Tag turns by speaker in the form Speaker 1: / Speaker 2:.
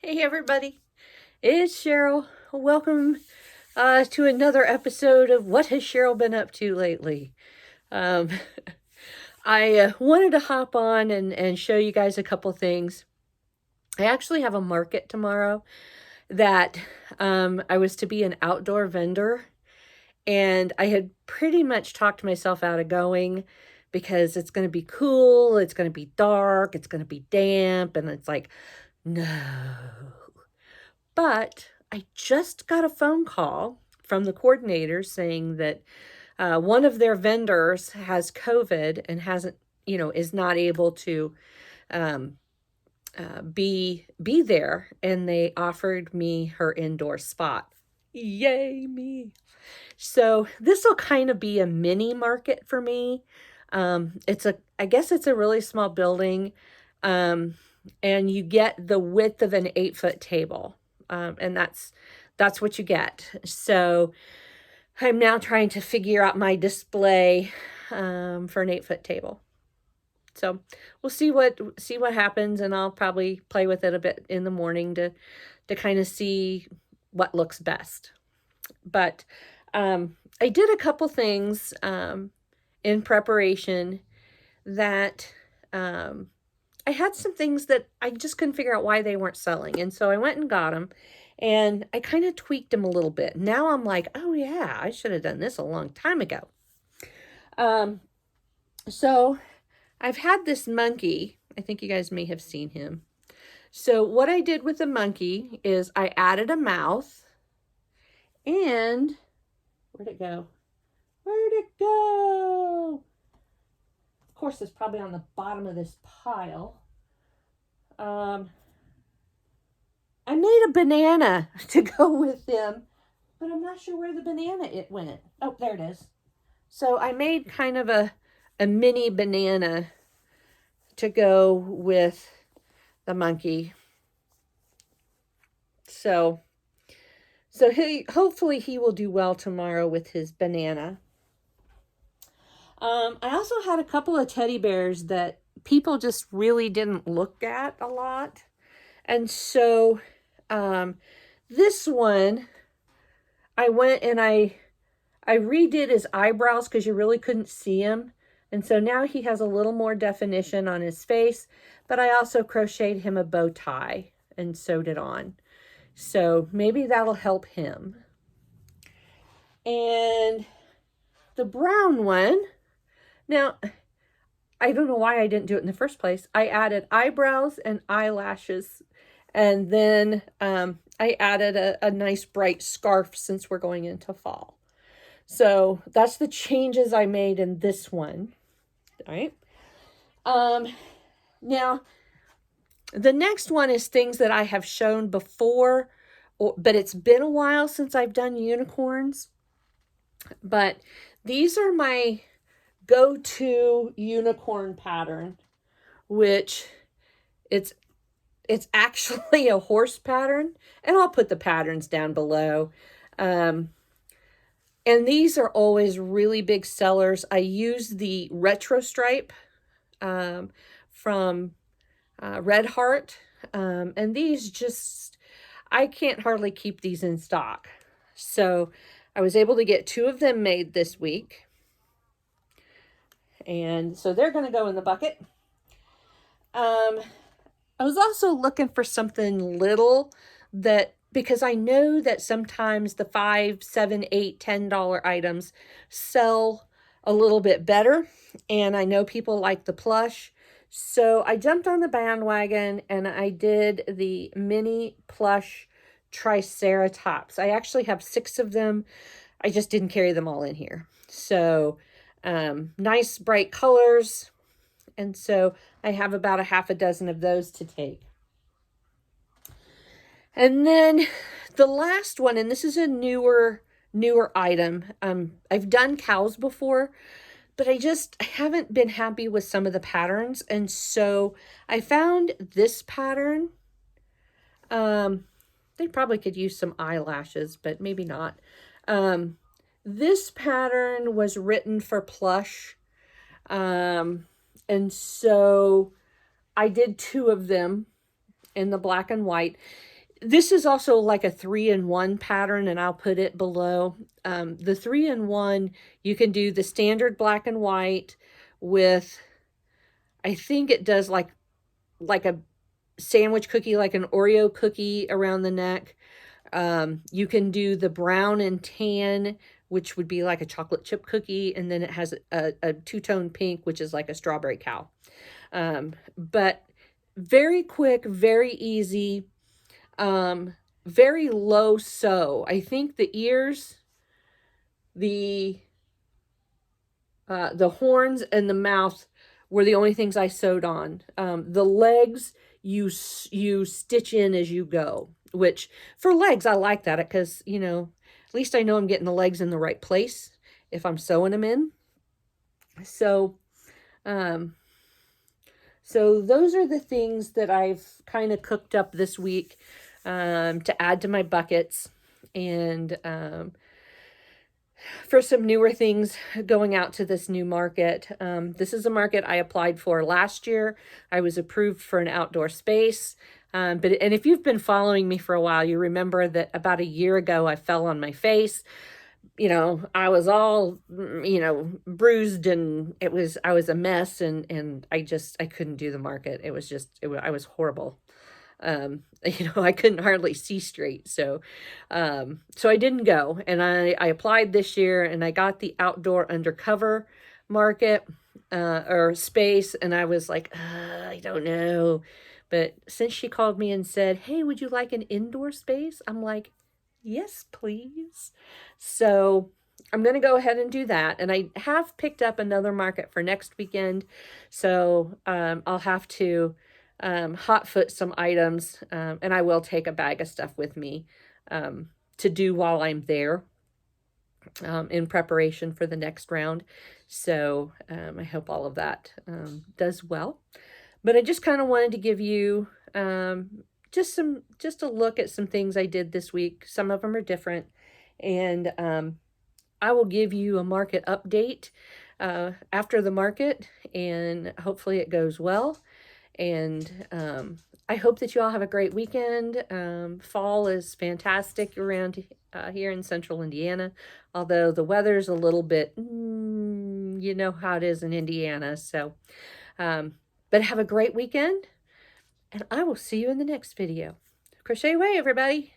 Speaker 1: Hey everybody, it's Cheryl. Welcome to another episode of What Has Cheryl Been Up to Lately? Um, I wanted to hop on and show you guys a couple things. I actually have a market tomorrow that I was to be an outdoor vendor, and I had pretty much talked myself out of going because it's going to be cool, it's going to be dark, it's going to be damp, and it's like, no. But I just got a phone call from the coordinator saying that one of their vendors has COVID and hasn't, is not able to um, be there, and they offered me her indoor spot. Yay me! So this will kind of be a mini market for me. I guess it's a really small building, um, and you get the width of an 8-foot table, and that's what you get. So I'm now trying to figure out my display for an 8-foot table. So we'll see what happens, and I'll probably play with it a bit in the morning to kind of see what looks best. But I did a couple things in preparation that I had some things that I just couldn't figure out why they weren't selling. And so I went and got them, and I kind of tweaked them a little bit. Now I'm like, oh yeah, I should have done this a long time ago. So I've had this monkey. I think you guys may have seen him. So what I did with the monkey is I added a mouth, and where'd it go? Where'd it go? Of course, it's probably on the bottom of this pile. I made a banana to go with them, but I'm not sure where the banana it went. Oh, there it is. So I made kind of a mini banana to go with the monkey. So hopefully he will do well tomorrow with his banana. I also had a couple of teddy bears that people just really didn't look at a lot. And so this one, I went and I redid his eyebrows because you really couldn't see him. And so now he has a little more definition on his face, but I also crocheted him a bow tie and sewed it on. So maybe that'll help him. And the brown one, now, I don't know why I didn't do it in the first place. I added eyebrows and eyelashes, and then I added a nice bright scarf since we're going into fall. So that's the changes I made in this one. All right. Now, the next one is things that I have shown before, but it's been a while since I've done unicorns. But these are my go-to unicorn pattern, which it's actually a horse pattern, and I'll put the patterns down below. And these are always really big sellers. I use the retro stripe from Red Heart, and these just, I can't hardly keep these in stock. So I was able to get 2 of them made this week. And so they're going to go in the bucket. I was also looking for something little that, because I know that sometimes the $5, $7, $8, $10 items sell a little bit better. And I know people like the plush. So I jumped on the bandwagon and I did the mini plush triceratops. I actually have 6 of them. I just didn't carry them all in here. So nice bright colors. And so I have about a half a dozen of those to take. And then the last one, and this is a newer item. I've done cows before, but I haven't been happy with some of the patterns. And so I found this pattern. They probably could use some eyelashes, but maybe not. This pattern was written for Plush. And so I did 2 of them in the black and white. This is also like a 3-in-1 pattern, and I'll put it below. The 3-in-1, you can do the standard black and white with, I think it does like a sandwich cookie, like an Oreo cookie around the neck. You can do the brown and tan, which would be like a chocolate chip cookie, and then it has a two-tone pink, which is like a strawberry cow. But very quick, very easy, very low sew. I think the ears, the horns, and the mouth were the only things I sewed on. The legs, you stitch in as you go, which for legs, I like that because, you know, at least I know I'm getting the legs in the right place if I'm sewing them in. So, so those are the things that I've kind of cooked up this week to add to my buckets, and for some newer things going out to this new market. This is a market I applied for last year. I was approved for an outdoor space. And if you've been following me for a while, you remember that about a year ago, I fell on my face. You know, I was all, you know, bruised, and I was a mess, and I couldn't do the market. It was just, I was horrible. You know, I couldn't hardly see straight. So I didn't go, and I applied this year, and I got the outdoor undercover market, or space. And I was like, I don't know. But since she called me and said, hey, would you like an indoor space? I'm like, yes, please. So I'm going to go ahead and do that. And I have picked up another market for next weekend. So I'll have to hot foot some items, and I will take a bag of stuff with me to do while I'm there, in preparation for the next round. So I hope all of that does well. But I just kind of wanted to give you just a look at some things I did this week. Some of them are different, and I will give you a market update after the market, and hopefully it goes well. And I hope that you all have a great weekend. Fall is fantastic around here in central Indiana, although the weather's a little bit, you know how it is in Indiana. So, but have a great weekend, and I will see you in the next video. Crochet away, everybody.